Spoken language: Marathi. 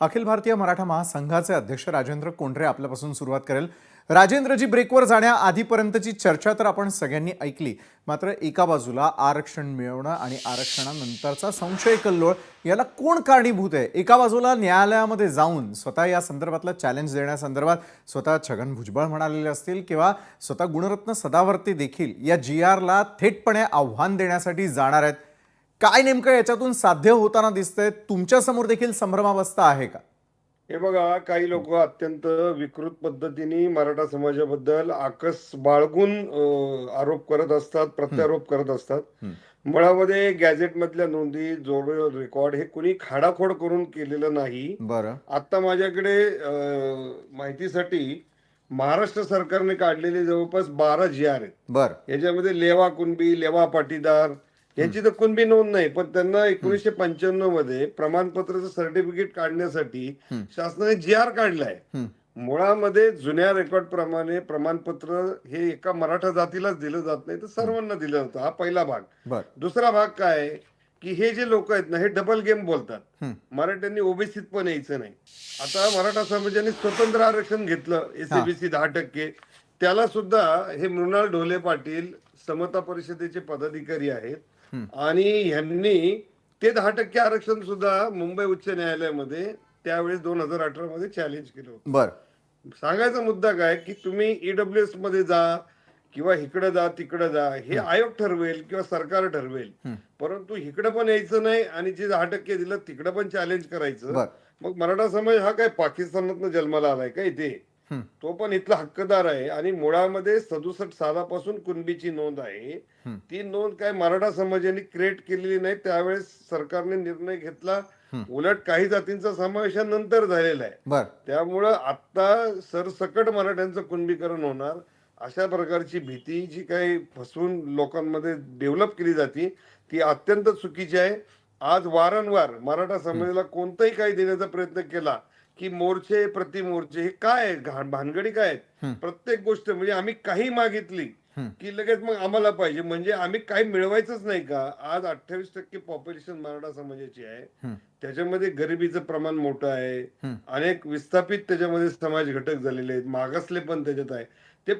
अखिल भारतीय मराठा महासंघाचे अध्यक्ष राजेंद्र कोंढरे आपल्यापासून सुरुवात करेल. राजेंद्रजी, ब्रेकवर जाण्याआधीपर्यंतची चर्चा तर आपण सगळ्यांनी ऐकली. मात्र एका बाजूला आरक्षण मिळवणं आणि आरक्षणानंतरचा संशय कल्लोळ याला कोण कारणीभूत आहे? एका बाजूला न्यायालयामध्ये जाऊन स्वतः या संदर्भातलं चॅलेंज देण्यासंदर्भात स्वतः छगन भुजबळ म्हणालेले असतील किंवा स्वतः गुणरत्न सदावर्ते देखील या GRला थेटपणे आव्हान देण्यासाठी जाणार आहेत. काय नेमकं याच्यातून साध्य होताना दिसतंय? तुमच्या समोर देखील संभ्रमावस्था आहे का? हे बघा, काही लोक अत्यंत विकृत पद्धतीने मराठा समाजाबद्दल आकस बाळगून आरोप करत असतात, प्रत्यारोप करत असतात. मुळामध्ये गॅझेट मधल्या नोंदी, जोडो रेकॉर्ड हे कुणी खाडाखोड करून केलेलं नाही. बरं. आता माझ्याकडे माहितीसाठी महाराष्ट्र सरकारने काढलेले जवळपास 12 GR आहेत. बरं. याच्यामध्ये लेवा कुणबी, लेवा पाटीदार यांची तर कुणबी नोंद नाही, पण त्यांना 1995 मध्ये प्रमाणपत्राचं सर्टिफिकेट काढण्यासाठी शासनाने GR काढलाय. मुळामध्ये जुन्या रेकॉर्ड प्रमाणे प्रमाणपत्र हे एका मराठा जातीलाच दिलं जात नाही, तर सर्वांना दिलं जातं. हा पहिला भाग. बरं. दुसरा भाग काय आहे की हे जे लोक आहेत ना, हे डबल गेम बोलतात. मराठ्यांनी ओबीसीत पण यायचं नाही. आता मराठा समाजाने स्वतंत्र आरक्षण घेतलं, SABC 10%. त्याला सुद्धा हे मृणाल ढोले पाटील समता परिषदेचे पदाधिकारी आहेत आणि ह्यांनी ते 10% आरक्षण सुद्धा मुंबई उच्च न्यायालयामध्ये त्यावेळेस 2018 मध्ये चॅलेंज केलं होतं. बरं. सांगायचा मुद्दा काय की तुम्ही EWS मध्ये जा किंवा इकडे जा तिकडे जा, हे आयोग ठरवेल किंवा सरकार ठरवेल, परंतु इकडे पण यायचं नाही आणि जे 10% दिलं तिकडे पण चॅलेंज करायचं. मग मराठा समाज हा काय पाकिस्तानातनं जन्माला आलाय का? इथे तो पण इथला हक्कदार आहे आणि मुळामध्ये 67 सालापासून कुणबीची नोंद आहे. ती नोंद काय मराठा समाजाने क्रिएट केलेली नाही. त्यावेळेस सरकारने निर्णय घेतला, उलट काही जातींचा समावेश नंतर झालेला आहे. त्यामुळं आता सरसकट मराठ्यांचं कुणबीकरण होणार अशा प्रकारची भीती जी काही फसवून लोकांमध्ये डेव्हलप केली जाते ती अत्यंत चुकीची आहे. आज वारंवार मराठा समाजाला कोणताही काही देण्याचा प्रयत्न केला की मोर्चे प्रति मोर्चे, हे काय भानगडी काय आहेत? प्रत्येक गोष्ट म्हणजे आम्ही काही मागितली की लगेच मग आम्हाला पाहिजे, म्हणजे आम्ही काही मिळवायचंच नाही का? आज 28% पॉप्युलेशन मराठा समाजाची आहे. त्याच्यामध्ये गरिबीचं प्रमाण मोठं आहे. अनेक विस्थापित त्याच्यामध्ये समाज घटक झालेले आहेत, मागासले पण त्याच्यात आहे. ते